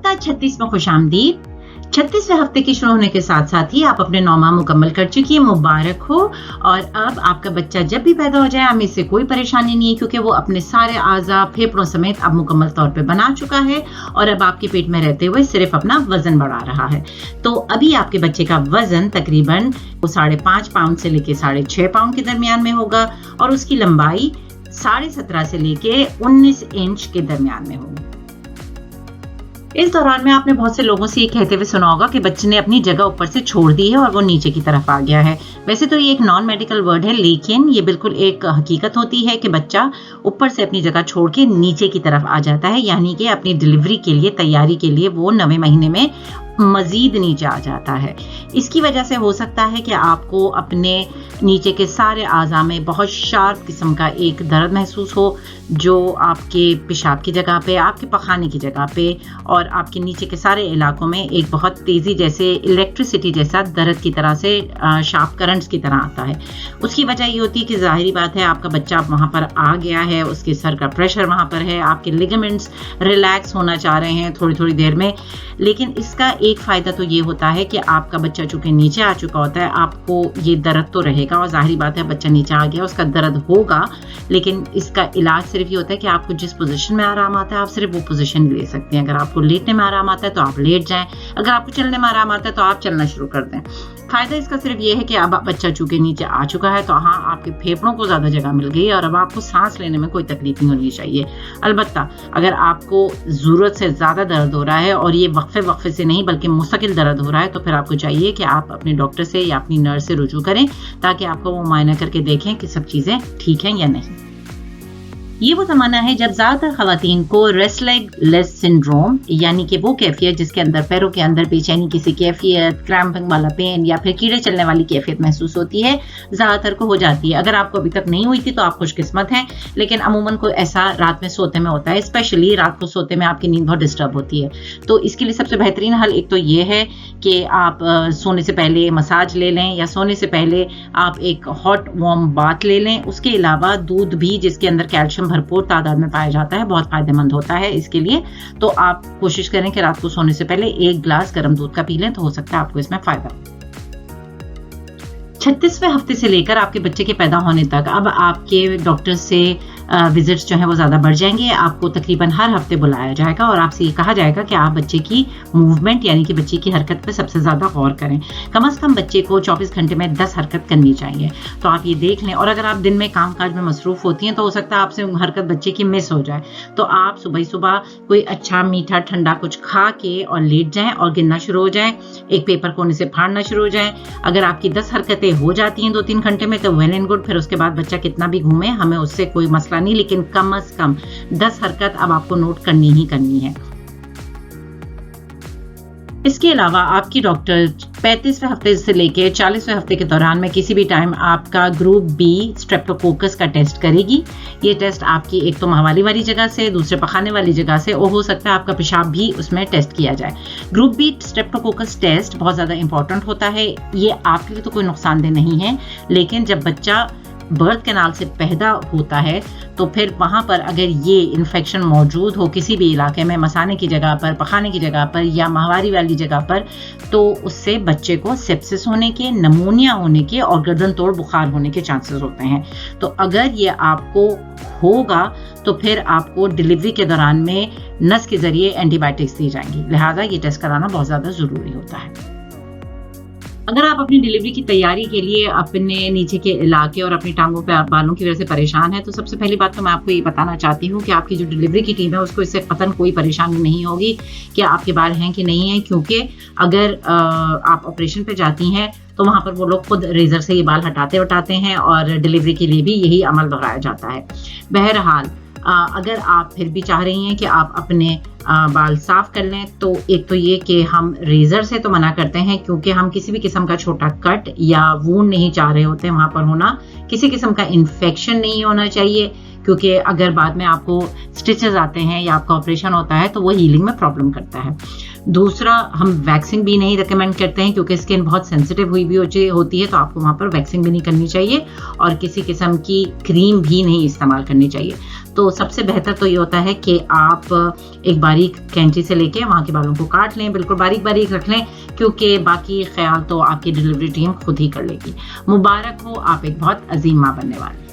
सबका 36वां खुशामदीद। 36वें हफ्ते के शुरू होने के साथ साथ ही आप अपने 9 माह मुकम्मल कर चुकी है, मुबारक हो। और अब आपका बच्चा जब भी पैदा हो जाए हमें इससे कोई परेशानी नहीं है, क्योंकि वो अपने सारे आज़ा फेफड़ों समेत अब मुकम्मल तौर पे बना चुका है और अब आपके पेट में रहते हुए सिर्फ अपना वजन बढ़ा रहा है। तो अभी आपके बच्चे का वजन तकरीबन 5.5 पाउंड से लेके 6.5 पाउंड के दरमियान में होगा और उसकी लंबाई 17.5 से लेके 19 इंच के दरमियान में होगी। इस दौरान में आपने बहुत से लोगों से ये कहते हुए सुना होगा कि बच्चे ने अपनी जगह ऊपर से छोड़ दी है और वो नीचे की तरफ आ गया है। वैसे तो ये एक नॉन मेडिकल वर्ड है, लेकिन ये बिल्कुल एक हकीकत होती है कि बच्चा ऊपर से अपनी जगह छोड़ के नीचे की तरफ आ जाता है, यानी कि अपनी डिलीवरी के लिए तैयारी के लिए वो 9वें महीने में मजीद नीचे आ जाता है। इसकी वजह से हो सकता है कि आपको अपने नीचे के सारे आज़ा में बहुत शार्प किस्म का एक दर्द महसूस हो, जो आपके पेशाब की जगह पे, आपके पखाने की जगह पे और आपके नीचे के सारे इलाकों में एक बहुत तेज़ी जैसे इलेक्ट्रिसिटी जैसा दर्द की तरह से शार्प करंट्स की तरह आता है। उसकी वजह ये होती है कि ज़ाहिरी बात है आपका बच्चा वहाँ पर आ गया है, उसके सर का प्रेशर वहाँ पर है, आपके लिगामेंट्स रिलैक्स होना चाह रहे हैं थोड़ी थोड़ी देर में। लेकिन इसका एक फ़ायदा तो ये होता है कि आपका बच्चा चूँकि नीचे आ चुका होता है, आपको ये दर्द तो रहेगा और ज़ाहिरी बात है बच्चा नीचे आ गया उसका दर्द होगा, लेकिन इसका इलाज सिर्फ ये होता है कि आपको जिस पोजीशन में आराम आता है आप सिर्फ वो पोजीशन ले सकते हैं। अगर आपको लेटने में आराम आता है तो आप लेट जाएं, अगर आपको चलने में आराम आता है तो आप चलना शुरू कर दें। फ़ायदा इसका सिर्फ ये है कि अब बच्चा चूँकि नीचे आ चुका है तो हाँ, आपके फेफड़ों को ज़्यादा जगह मिल गई और अब आपको सांस लेने में कोई तकलीफ नहीं होनी चाहिए। अलबत्ता अगर आपको ज़रूरत से ज़्यादा दर्द हो रहा है और ये वक्फे से नहीं बल्कि मुस्तकिल दर्द हो रहा है, तो फिर आपको चाहिए कि आप अपने डॉक्टर से या अपनी नर्स से रुजू करें ताकि आपको वो मुआयना करके देखें कि सब चीज़ें ठीक हैं या नहीं। ये वो ज़माना है जब ज़्यादातर ख़वातीन को रेस्टलेस सिंड्रोम, यानी कि वो कैफियत जिसके अंदर पैरों के अंदर बेचैनी किसी कैफियत, क्रैम्पिंग वाला पेन या फिर कीड़े चलने वाली कैफियत महसूस होती है, ज़्यादातर को हो जाती है। अगर आपको अभी तक नहीं हुई थी तो आप खुशकिस्मत हैं, लेकिन अमूमन को ऐसा रात में सोते में होता है, स्पेशली रात को सोते में आपकी नींद बहुत डिस्टर्ब होती है। तो इसके लिए सबसे बेहतरीन हल एक तो ये है कि आप सोने से पहले मसाज ले लें या सोने से पहले आप एक हॉट वार्म बाथ ले लें। उसके अलावा दूध भी जिसके अंदर कैल्शियम भरपूर तादाद में पाया जाता है बहुत फायदेमंद होता है इसके लिए। तो आप कोशिश करें कि रात को सोने से पहले 1 गिलास गर्म दूध का पी लें, तो हो सकता है आपको इसमें फायदा। 36वें हफ्ते से लेकर आपके बच्चे के पैदा होने तक अब आपके डॉक्टर से विजिट्स जो हैं वो ज़्यादा बढ़ जाएंगे। आपको तकरीबन हर हफ्ते बुलाया जाएगा और आपसे ये कहा जाएगा कि आप बच्चे की मूवमेंट यानी कि बच्चे की हरकत पे सबसे ज़्यादा गौर करें। कम से कम बच्चे को 24 घंटे में 10 हरकत करनी चाहिए, तो आप ये देख लें। और अगर आप दिन में काम काज में मसरूफ़ होती हैं तो हो सकता है आपसे हरकत बच्चे की मिस हो जाए, तो आप सुबह कोई अच्छा मीठा ठंडा कुछ खा के और लेट जाएँ और गिनना शुरू हो जाएँ, एक पेपर कोने से फाड़ना शुरू हो जाएँ। अगर आपकी 10 हरकतें हो जाती हैं 2-3 घंटे में तो वेल एंड गुड, फिर उसके बाद बच्चा कितना भी घूमे हमें उससे कोई मसला नहीं, लेकिन कम से कम 10 हरकत अब आपको नोट करनी ही करनी है। इसके अलावा आपकी डॉक्टर 35वें हफ्ते से लेकर 40वें हफ्ते के दौरान में किसी भी टाइम आपका ग्रुप बी स्ट्रेप्टोकोकस का टेस्ट करेगी। ये टेस्ट आपकी एक तो महवाली वाली जगह से, दूसरे पखाने वाली जगह से, और हो सकता है आपका पेशाब भी उसमें टेस्ट किया जाए। ग्रुप बी स्ट्रेप्टोकोकस टेस्ट बहुत ज़्यादा इंपॉर्टेंट होता है। ये आपके लिए तो कोई नुकसानदेह नहीं है, लेकिन जब बच्चा बर्थ कैनाल से पैदा होता है तो फिर वहाँ पर अगर ये इन्फेक्शन मौजूद हो किसी भी इलाके में, मसाने की जगह पर, पखाने की जगह पर या माहवारी वाली जगह पर, तो उससे बच्चे को सेप्सिस होने के, नमूनिया होने के और गर्दन तोड़ बुखार होने के चांसेस होते हैं। तो अगर ये आपको होगा तो फिर आपको डिलीवरी के दौरान में नस के जरिए एंटीबायोटिक्स दी जाएंगी, लिहाजा ये टेस्ट कराना बहुत ज़्यादा ज़रूरी होता है। अगर आप अपनी डिलीवरी की तैयारी के लिए अपने नीचे के इलाके और अपनी टांगों पे बालों की वजह से परेशान है, तो सबसे पहली बात तो मैं आपको ये बताना चाहती हूँ कि आपकी जो डिलीवरी की टीम है उसको इससे कतई कोई परेशानी नहीं होगी कि आपके बाल हैं कि नहीं हैं, क्योंकि अगर आप ऑपरेशन पे जाती हैं तो वहाँ पर वो लोग खुद रेजर से ये बाल हटाते हैं और डिलीवरी के लिए भी यही अमल दोहराया जाता है। बहरहाल अगर आप फिर भी चाह रही हैं कि आप अपने बाल साफ कर लें, तो एक तो ये कि हम रेजर से तो मना करते हैं, क्योंकि हम किसी भी किस्म का छोटा कट या वूंड नहीं चाह रहे होते वहाँ पर होना, किसी किस्म का इन्फेक्शन नहीं होना चाहिए, क्योंकि अगर बाद में आपको स्टिचेस आते हैं या आपका ऑपरेशन होता है तो वो हीलिंग में प्रॉब्लम करता है। दूसरा, हम वैक्सिंग भी नहीं रिकमेंड करते हैं, क्योंकि स्किन बहुत सेंसिटिव हुई भी होती है, तो आपको वहाँ पर वैक्सिंग भी नहीं करनी चाहिए और किसी किस्म की क्रीम भी नहीं इस्तेमाल करनी चाहिए। तो सबसे बेहतर तो ये होता है कि आप एक बारीक कैंची से लेके वहाँ के बालों को काट लें, बिल्कुल बारीक-बारीक रख लें, क्योंकि बाकी ख्याल तो आपकी डिलीवरी टीम खुद ही कर लेगी। मुबारक हो, आप एक बहुत अजीम माँ बनने वाली हैं।